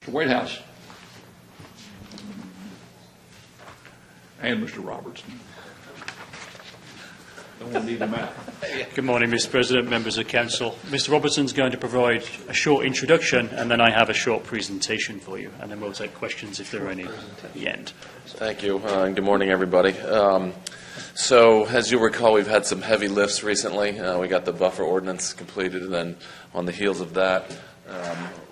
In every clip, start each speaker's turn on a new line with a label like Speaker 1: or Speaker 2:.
Speaker 1: Mr. Whitehouse and Mr. Robertson. Don't want to leave them out.
Speaker 2: Good morning, Mr. President, members of Council. Mr. Robertson's going to provide a short introduction, and then I have a short presentation for you, and then we'll take questions if there are any at the end.
Speaker 3: Thank you, and good morning, everybody. So, as you'll recall, we've had some heavy lifts recently. We got the buffer ordinance completed, and then on the heels of that,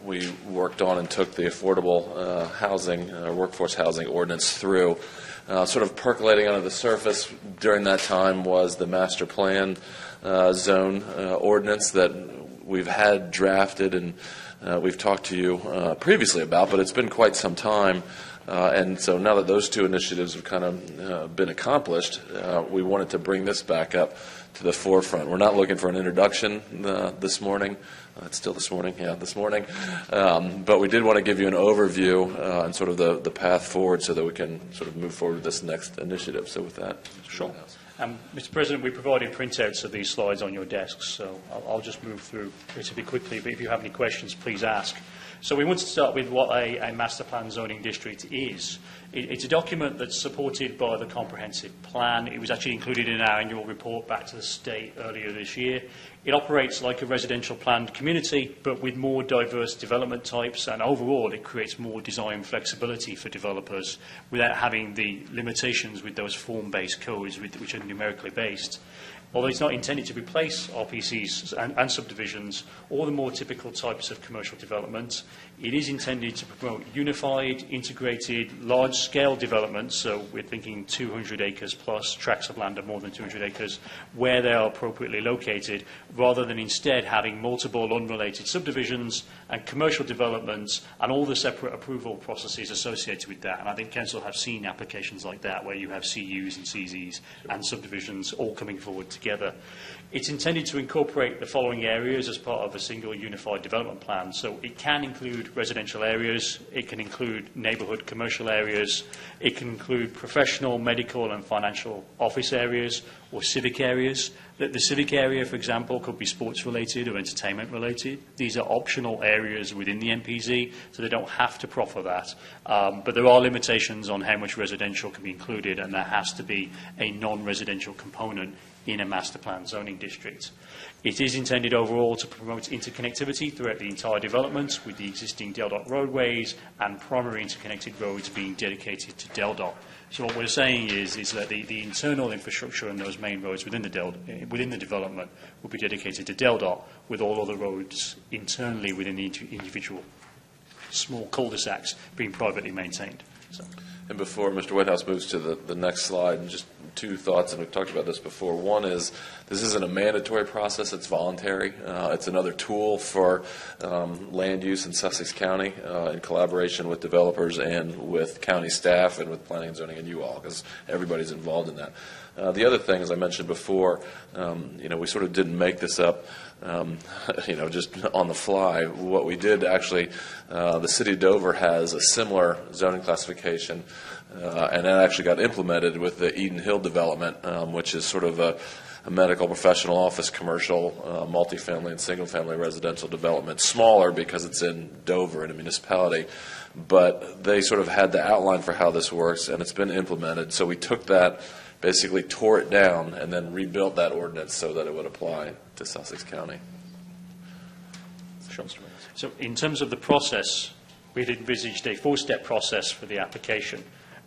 Speaker 3: we worked on and took the affordable housing, workforce housing ordinance through. Sort of percolating under the surface during that time was the master plan zone ordinance that we've had drafted and we've talked to you previously about, but it's been quite some time. And so now that those two initiatives have kind of been accomplished, we wanted to bring this back up to the forefront. We're not looking for an introduction this morning. It's still this morning, yeah, this morning. But we did want to give you an overview and sort of the path forward so that we can sort of move forward with this next initiative. So with that,
Speaker 2: sure. Mr. President, we provided printouts of these slides on your desks, so I'll just move through relatively quickly, but if you have any questions, please ask. So we want to start with what a master plan zoning district is. It's a document that's supported by the comprehensive plan. It was actually included in our annual report back to the state earlier this year. It operates like a residential planned community, but with more diverse development types, and overall it creates more design flexibility for developers without having the limitations with those form-based codes which are numerically based. Although it's not intended to replace RPCs and subdivisions or the more typical types of commercial development, it is intended to promote unified, integrated, large-scale developments, so we're thinking 200 acres plus, tracts of land of more than 200 acres, where they are appropriately located, rather than instead having multiple unrelated subdivisions and commercial developments and all the separate approval processes associated with that. And I think Council have seen applications like that, where you have CUs and CZs and subdivisions all coming forward together. It's intended to incorporate the following areas as part of a single unified development plan. So it can include residential areas, it can include neighbourhood commercial areas, it can include professional, medical and financial office areas or civic areas. The civic area, for example, could be sports related or entertainment related. These are optional areas within the MPZ, so they don't have to proffer that. But there are limitations on how much residential can be included, and there has to be a non-residential component in a master plan zoning district. It is intended overall to promote interconnectivity throughout the entire development, with the existing DELDOT roadways and primary interconnected roads being dedicated to DELDOT. So what we're saying is that the internal infrastructure and those main roads within the development will be dedicated to DELDOT, with all other roads internally within the individual small cul-de-sacs being privately maintained. So.
Speaker 3: And before Mr. Whitehouse moves to the next slide, just two thoughts, and we've talked about this before. One is this isn't a mandatory process, it's voluntary. It's another tool for land use in Sussex County in collaboration with developers and with county staff and with planning and zoning and you all, because everybody's involved in that. The other thing, as I mentioned before, we sort of didn't make this up, just on the fly. What we did actually, the city of Dover has a similar zoning classification, and that actually got implemented with the Eden Hill development, which is sort of a medical, professional, office, commercial, multifamily, and single-family residential development. Smaller because it's in Dover, in a municipality, but they sort of had the outline for how this works, and it's been implemented. So we took that, basically tore it down, and then rebuilt that ordinance so that it would apply to Sussex County.
Speaker 2: Sure. So in terms of the process, we had envisaged a four-step process for the application,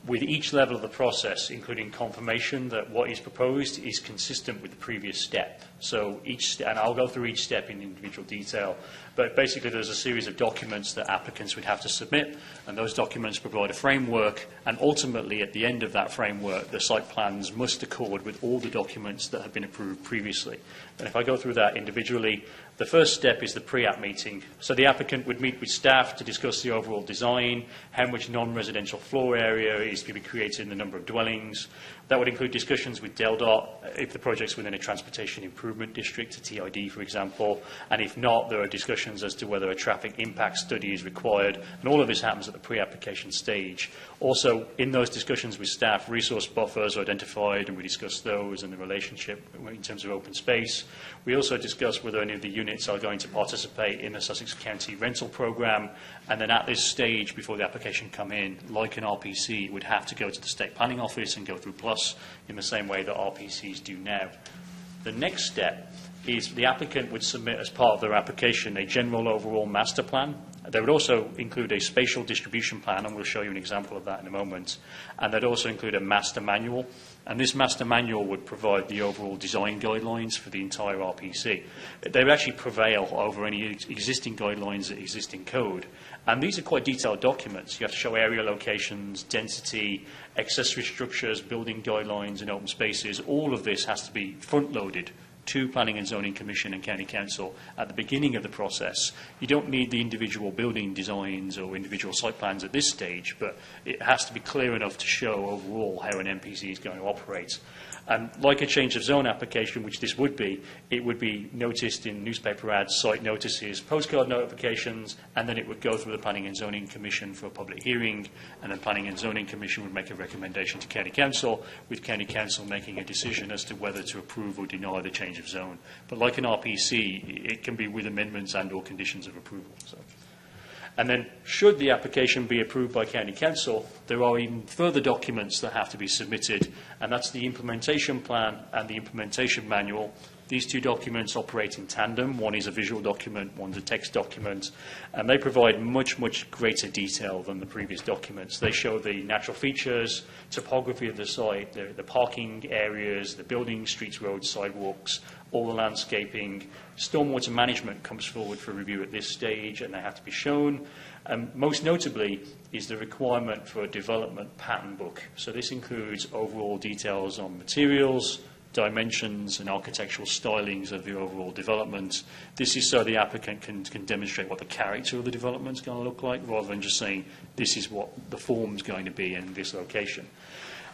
Speaker 2: with each level of the process including confirmation that what is proposed is consistent with the previous step. So and I'll go through each step in individual detail, but basically there's a series of documents that applicants would have to submit, and those documents provide a framework, and ultimately at the end of that framework the site plans must accord with all the documents that have been approved previously. And if I go through that individually, the first step is the pre-app meeting. So the applicant would meet with staff to discuss the overall design, how much non-residential floor area is to be created in the number of dwellings. That would include discussions with DELDOT if the project's within a transportation improvement district, a TID for example, and if not, there are discussions discussions as to whether a traffic impact study is required, and all of this happens at the pre-application stage. Also, in those discussions with staff, resource buffers are identified, and we discuss those and the relationship in terms of open space. We also discuss whether any of the units are going to participate in the Sussex County rental programme, and then at this stage, before the application come in, like an RPC, it would have to go to the State Planning Office and go through Plus in the same way that RPCs do now. The next step is the applicant would submit as part of their application a general overall master plan. They would also include a spatial distribution plan, and we'll show you an example of that in a moment. And they'd also include a master manual. And this master manual would provide the overall design guidelines for the entire RPC. They would actually prevail over any existing guidelines that exist in code. And these are quite detailed documents. You have to show area locations, density, accessory structures, building guidelines and open spaces. All of this has to be front-loaded to Planning and Zoning Commission and County Council at the beginning of the process. You don't need the individual building designs or individual site plans at this stage, but it has to be clear enough to show overall how an MPZ is going to operate. And like a change of zone application, which this would be, it would be noticed in newspaper ads, site notices, postcard notifications, and then it would go through the Planning and Zoning Commission for a public hearing, and then Planning and Zoning Commission would make a recommendation to County Council, with County Council making a decision as to whether to approve or deny the change of zone. But like an RPC, it can be with amendments and or conditions of approval. So. And then, should the application be approved by County Council, there are even further documents that have to be submitted, and that's the implementation plan and the implementation manual. These two documents operate in tandem. One is a visual document, one's a text document, and they provide much, much greater detail than the previous documents. They show the natural features, topography of the site, the parking areas, the buildings, streets, roads, sidewalks, all the landscaping. Stormwater management comes forward for review at this stage, and they have to be shown. Most notably is the requirement for a development pattern book. So this includes overall details on materials, dimensions and architectural stylings of the overall development. This is so the applicant can demonstrate what the character of the development is going to look like, rather than just saying this is what the form is going to be in this location.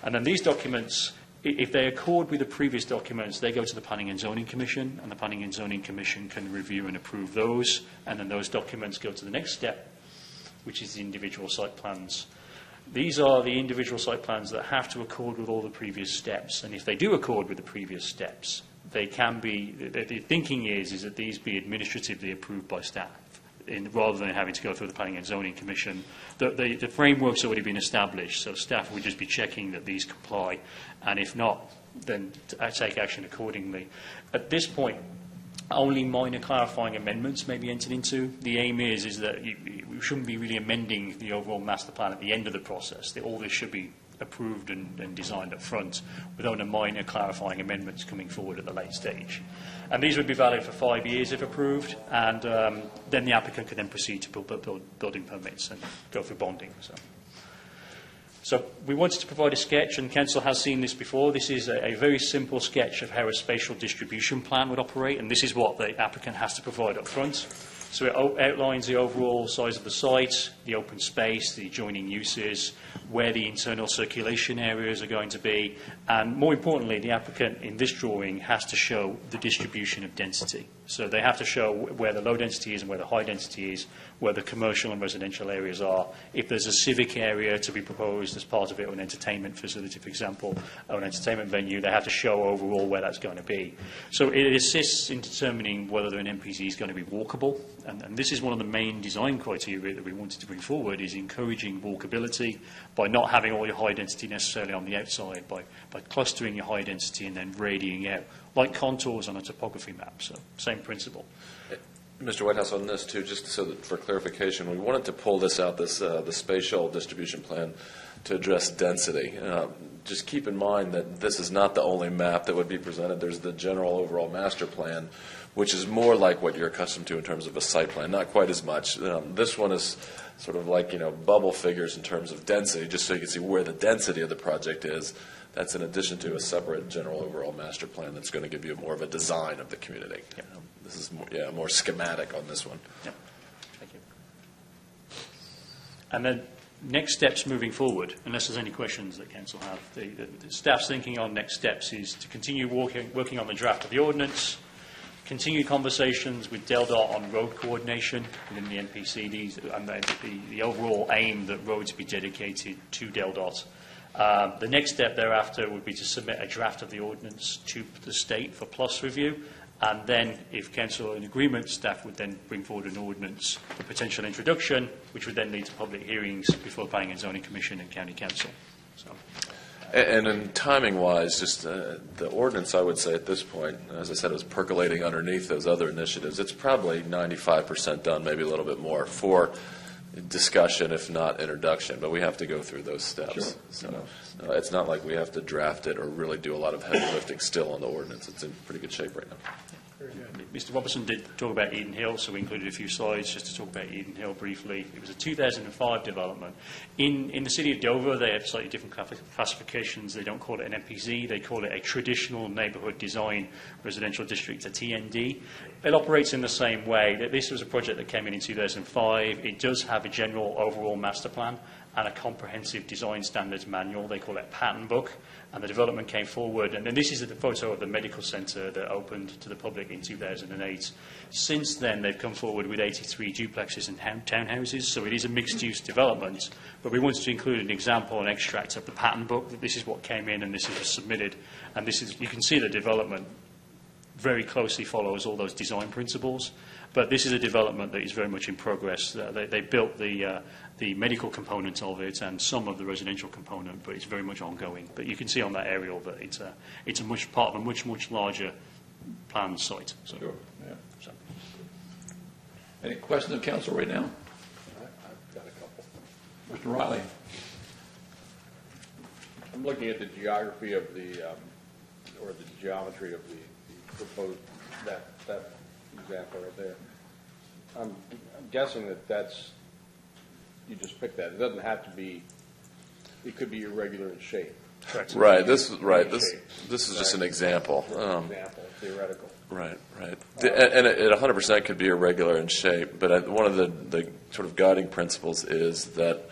Speaker 2: And then these documents, if they accord with the previous documents, they go to the Planning and Zoning Commission, and the Planning and Zoning Commission can review and approve those, and then those documents go to the next step, which is the individual site plans. These are the individual site plans that have to accord with all the previous steps, and if they do accord with the previous steps, they can be, the thinking is that these be administratively approved by staff, rather than having to go through the Planning and Zoning Commission. The framework's already been established, so staff would just be checking that these comply, and if not, then take action accordingly. At this point, only minor clarifying amendments may be entered into. The aim is that we shouldn't be really amending the overall master plan at the end of the process. All this should be approved and designed up front, with only minor clarifying amendments coming forward at the late stage. And these would be valid for 5 years if approved, and then the applicant can then proceed to building permits and go through bonding. So we wanted to provide a sketch, and Council has seen this before. This is a very simple sketch of how a spatial distribution plan would operate, and this is what the applicant has to provide up front. So it outlines the overall size of the site, the open space, the adjoining uses, where the internal circulation areas are going to be, and more importantly, the applicant in this drawing has to show the distribution of density. So they have to show where the low density is and where the high density is, where the commercial and residential areas are. If there's a civic area to be proposed as part of it, or an entertainment facility, for example, or an entertainment venue, they have to show overall where that's going to be. So it assists in determining whether an MPZ is going to be walkable. And this is one of the main design criteria that we wanted to bring forward, is encouraging walkability by not having all your high density necessarily on the outside, by clustering your high density and then radiating out, like contours on a topography map. So same principle.
Speaker 3: Mr. Whitehouse, on this too, just so that for clarification, we wanted to pull this out, the spatial distribution plan, to address density. Just keep in mind that this is not the only map that would be presented. There's the general overall master plan, which is more like what you're accustomed to in terms of a site plan, not quite as much. This one is sort of like, bubble figures in terms of density, just so you can see where the density of the project is. That's in addition to a separate general overall master plan that's going to give you more of a design of the community. Yep. This is more schematic on this one.
Speaker 2: Yep. Thank you. And then next steps moving forward, unless there's any questions that Council have, the staff's thinking on next steps is to continue working on the draft of the ordinance, continued conversations with DelDOT on road coordination within the MPC, and the overall aim that roads be dedicated to DelDOT. The next step thereafter would be to submit a draft of the ordinance to the state for plus review, and then, if council are in agreement, staff would then bring forward an ordinance for potential introduction, which would then lead to public hearings before the Planning and Zoning Commission and County Council. So.
Speaker 3: And in timing-wise, just the ordinance, I would say at this point, as I said, is percolating underneath those other initiatives. It's probably 95% done, maybe a little bit more, for discussion, if not introduction. But we have to go through those steps.
Speaker 1: Sure.
Speaker 3: So it's not like we have to draft it or really do a lot of heavy lifting still on the ordinance. It's in pretty good shape right now.
Speaker 2: Mr. Robertson did talk about Eden Hill, so we included a few slides just to talk about Eden Hill briefly. It was a 2005 development. In the city of Dover, they have slightly different classifications. They don't call it an MPZ. They call it a traditional neighbourhood design residential district, a TND. It operates in the same way. This was a project that came in 2005. It does have a general overall master plan and a comprehensive design standards manual. They call it a pattern book. And the development came forward. And then this is the photo of the medical centre that opened to the public in 2008. Since then, they've come forward with 83 duplexes and townhouses. So it is a mixed-use development. But we wanted to include an example, an extract of the pattern book. That this is what came in and this is submitted. And this is, you can see the development very closely follows all those design principles. But this is a development that is very much in progress. They built the medical component of it and some of the residential component, but it's very much ongoing. But you can see on that aerial that it's a much part of a much larger planned site. So,
Speaker 1: sure. Yeah.
Speaker 2: So.
Speaker 1: Any questions of council right now?
Speaker 4: I've got a couple.
Speaker 1: Mr. Riley.
Speaker 4: I'm looking at the geography of the, or the geometry of the proposed, that example right there. I'm guessing that's, you just picked that. It doesn't have to be, it could be irregular in shape.
Speaker 2: Correct.
Speaker 3: Right. This is just an example.
Speaker 4: Example, theoretical.
Speaker 3: Right. And it 100% could be irregular in shape, but one of the sort of guiding principles is that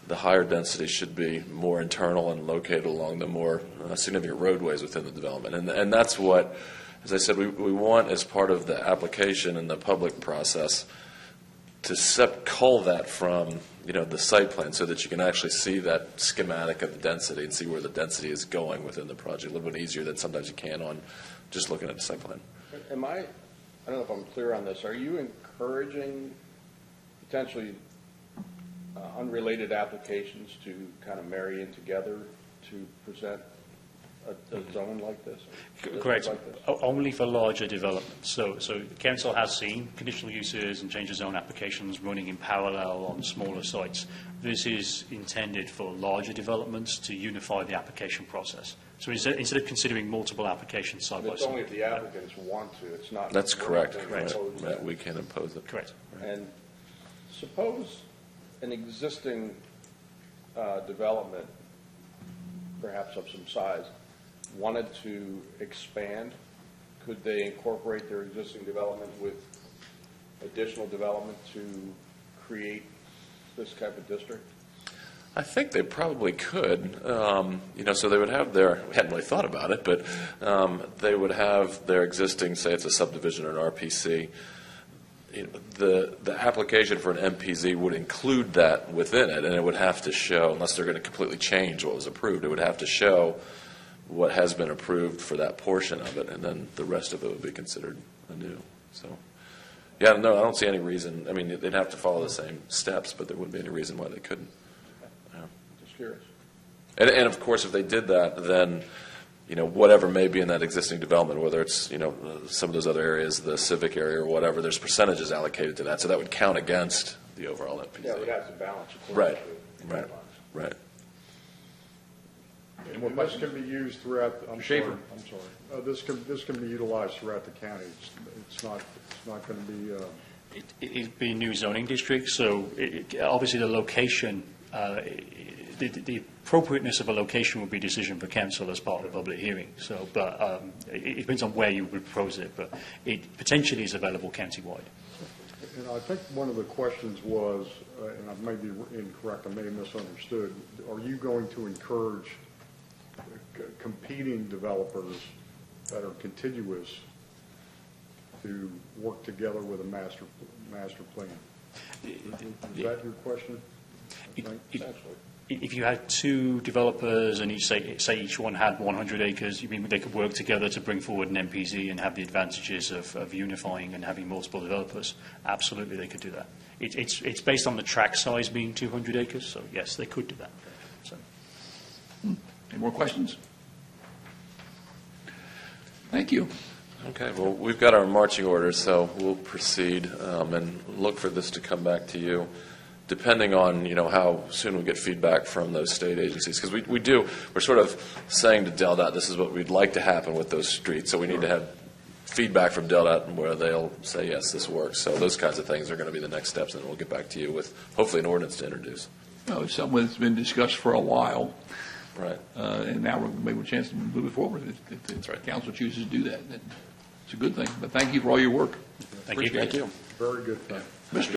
Speaker 3: the higher density should be more internal and located along the more significant roadways within the development. And that's what, as I said, we want as part of the application and the public process to cull that from the site plan so that you can actually see that schematic of the density and see where the density is going within the project a little bit easier than sometimes you can on just looking at the site plan.
Speaker 4: I don't know if I'm clear on this. Are you encouraging potentially unrelated applications to kind of marry in together to present a zone like this?
Speaker 2: Correct.
Speaker 4: Like this?
Speaker 2: Only for larger developments. So the council has seen conditional uses and change of zone applications running in parallel on smaller sites. This is intended for larger developments to unify the application process. So instead of considering multiple applications side by side.
Speaker 4: It's only if the applicants want to. It's not.
Speaker 3: That's correct.
Speaker 2: Right.
Speaker 3: We can impose it.
Speaker 2: Correct.
Speaker 4: And suppose an existing development, perhaps of some size, wanted to expand, could they incorporate their existing development with additional development to create this type of district?
Speaker 3: I think they probably could. So they would have we hadn't really thought about it, but they would have their existing, say it's a subdivision or an RPC. The application for an MPZ would include that within it, and it would have to show, unless they're going to completely change what was approved, it would have to show what has been approved for that portion of it, and then the rest of it would be considered anew. So, yeah, no, I don't see any reason. I mean, they'd have to follow the same steps, but there wouldn't be any reason why they couldn't. Yeah.
Speaker 4: Just curious.
Speaker 3: And of course, if they did that, then whatever may be in that existing development, whether it's some of those other areas, the civic area or whatever, there's percentages allocated to that, so that would count against the overall MPZ.
Speaker 4: Yeah, it would have to balance.
Speaker 3: Right.
Speaker 5: And this can be used throughout.
Speaker 4: Schaefer.
Speaker 5: I'm sorry. This can be utilized throughout the county. It's not going to be.
Speaker 2: It'd be a new zoning district, so obviously the location, the appropriateness of a location would be a decision for council as part of the public hearing. So, but it depends on where you would propose it, but it potentially is available countywide.
Speaker 5: And I think one of the questions was, and I may be incorrect, I may have misunderstood, are you going to encourage competing developers that are contiguous to work together with a master plan. Is that your question? I think?
Speaker 4: Essentially.
Speaker 2: If you had two developers and each say each one had 100 acres, you mean they could work together to bring forward an MPZ and have the advantages of unifying and having multiple developers? Absolutely, they could do that. It's based on the tract size being 200 acres, so yes, they could do that. So.
Speaker 1: Any more questions? Thank you.
Speaker 3: Okay, well, we've got our marching orders, so we'll proceed and look for this to come back to you, depending on, how soon we get feedback from those state agencies. Because we're sort of saying to DelDOT, this is what we'd like to happen with those streets, so we need to have feedback from DelDOT where they'll say, yes, this works. So those kinds of things are going to be the next steps, and we'll get back to you with hopefully an ordinance to introduce.
Speaker 1: Well, it's something that's been discussed for a while,
Speaker 3: Right.
Speaker 1: and now we're maybe a chance to move it forward if the
Speaker 3: That's right.
Speaker 1: council chooses to do that. It's a good thing. But thank you for all your work.
Speaker 2: Thank you.
Speaker 1: Appreciate it.
Speaker 3: Thank you.
Speaker 5: Very good thing.
Speaker 1: Mr.